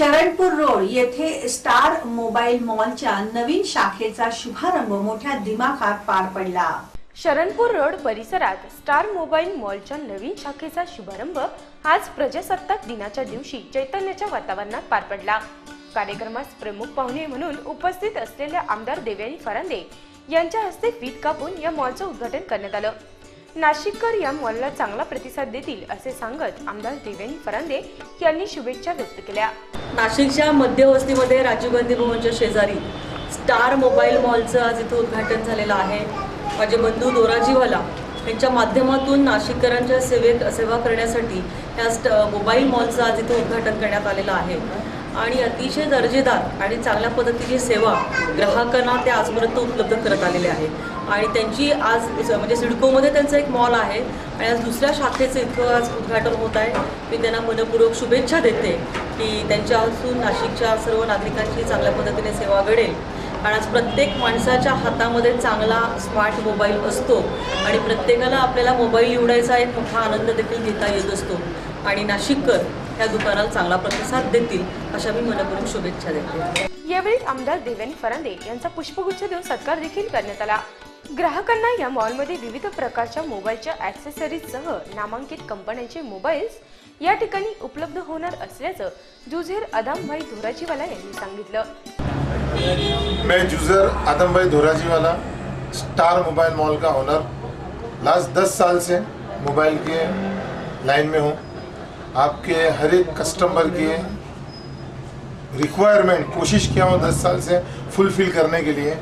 Sharanpur road येथे star mobile मॉलच्या नवीन शाखेचा शुभारंभ मोठ्या दिमाखात पार पडला। शरणपूर रोड परिसरात स्टार मोबाईल मॉलच्या नवीन शाखेचा शुभारंभ आज प्रजासत्ताक दिनाच्या दिवशी चैतन्याच्या वातावरणात पार पडला। कार्यक्रमास प्रमुख पाहुणे म्हणून उपस्थित असलेल्या आमदार देवयानी फरांदे यांच्या हस्ते फीत कापून या मॉलचं उद्घाटन करण्यात आलं। नाशिककर या मॉलला चांगला प्रतिसाद देतील असे सांगत आमदार देवयानी फरांदे यांनी शुभेच्छा व्यक्त केल्या। नाशिकच्या मध्यवस्तीमध्ये राजीव गांधी भवनच्या शेजारी स्टार मोबाईल मॉलचं आज इथे उद्घाटन झालेलं आहे। माझे बंधू दोराजीवाला यांच्या माध्यमातून नाशिककरांच्या सेवा करण्यासाठी या मोबाईल मॉलचं आज इथे उद्घाटन करण्यात आलेलं आहे आणि अतिशय दर्जेदार आणि चांगल्या पद्धतीची सेवा ग्राहकांना ते आजपर्यंत उपलब्ध करत आलेले आहे। आणि त्यांची आज म्हणजे सिडकोमध्ये त्यांचा एक मॉल आहे आणि आज दुसऱ्या शाखेचं इथं आज उद्घाटन होत आहे। मी त्यांना मनपूर्वक शुभेच्छा देते की त्यांच्यापासून नाशिकच्या सर्व नागरिकांची चांगल्या पद्धतीने सेवा घडेल। आणि आज प्रत्येक माणसाच्या हातामध्ये चांगला स्मार्ट मोबाईल असतो आणि प्रत्येकाला आपल्याला मोबाईल निवडायचा एक मोठा आनंद देखील घेता येत असतो आणि नाशिककर या दुकानाला चांगला प्रतिसाद देतील अशा मी मनपूर्वक शुभेच्छा देते। यावेळी आमदार देवयानी फरांदे यांचा पुष्पगुच्छ देऊन सत्कार देखील करण्यात आला। ग्राहकांना या मॉलमध्ये विविध प्रकारच्या मोबाईलच्या ॲक्सेसरीजसह नामांकित कंपन्यांचे मोबाईल्स या ठिकाणी उपलब्ध होणार असल्याचं जुझेर आदम भाई धोराजीवाला यांनी सांगितलं। मैं जुझेर आदम भाई धोराजीवाला स्टार मोबाइल मॉल का ओनर लास्ट 10 साल से मोबाइल के लाइन में हूँ। आपके हर एक कस्टमर की रिक्वायरमेंट कोशिश किया हूँ 10 साल से फुलफिल करने के लिए।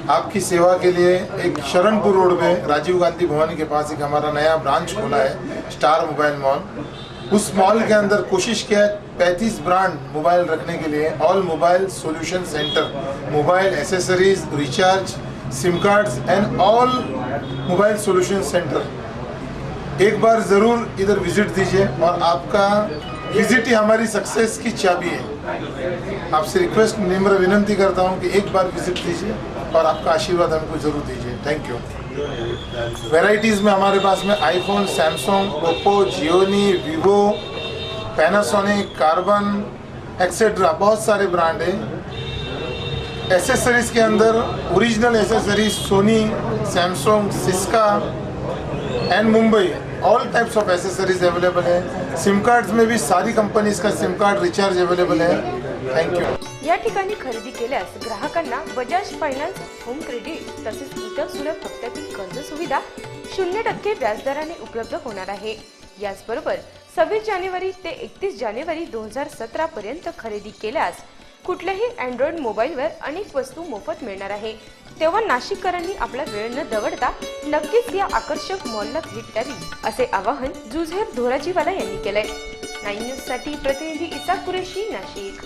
आपकी सेवा के लिए एक शरणपुर रोड में राजीव गांधी भवन के पास एक हमारा नया ब्रांच खोला है स्टार मोबाइल मॉल। उस मॉल के अंदर कोशिश किया है 35 ब्रांड मोबाइल रखने के लिए। All mobile solution centre, mobile accessories, recharge, SIM cards end all mobile solution centre. एक बार ज़रूर इधर विजिट दीजिए और आपका विजिट ही हमारी सक्सेस की चाबी है। आपसे रिक्वेस्ट निम्र विनंती करता हूँ कि एक बार विजिट दीजिए और आपका आशीर्वाद हमको ज़रूर दीजिए। Thank you. वैरायटीज़ में हमारे पास में iPhone, Samsung, Oppo, Gionee, Vivo, Panasonic, Karbonn etcetera बहुत सारे ब्रांड हैं। एसेसरीज़ के अंदर original accessories Sony, Samsung, Syska and Mumbai all types of accessories available है। सिम कार्ड्स में भी सारी कंपनीज का सिम कार्ड रिचार्ज अवेलेबल है। Thank you. या ठिकाणी खरेदी केल्यास ग्राहकांना बजाज फायनान्स, होम क्रेडिट तसेच इतर सुलभ हप्त्यातील कर्ज सुविधा 0% व्याजदराने उपलब्ध होणार आहे। याचबरोबर 26 जानेवारी ते 31 जानेवारी 2017 पर्यंत खरेदी केल्यास कुठल्याही अँड्रॉइड मोबाईलवर अनेक वस्तू मोफत मिळणार आहे। तेव्हा नाशिककरांनी आपला वेळ न दवडता नक्कीच या आकर्षक मॉलला भेट द्यावी असे आवाहन जुझेर धोराजीवाला यांनी केलंय। 9 न्यूज साठी प्रतिनिधी इसाक कुरेशी, नाशिक।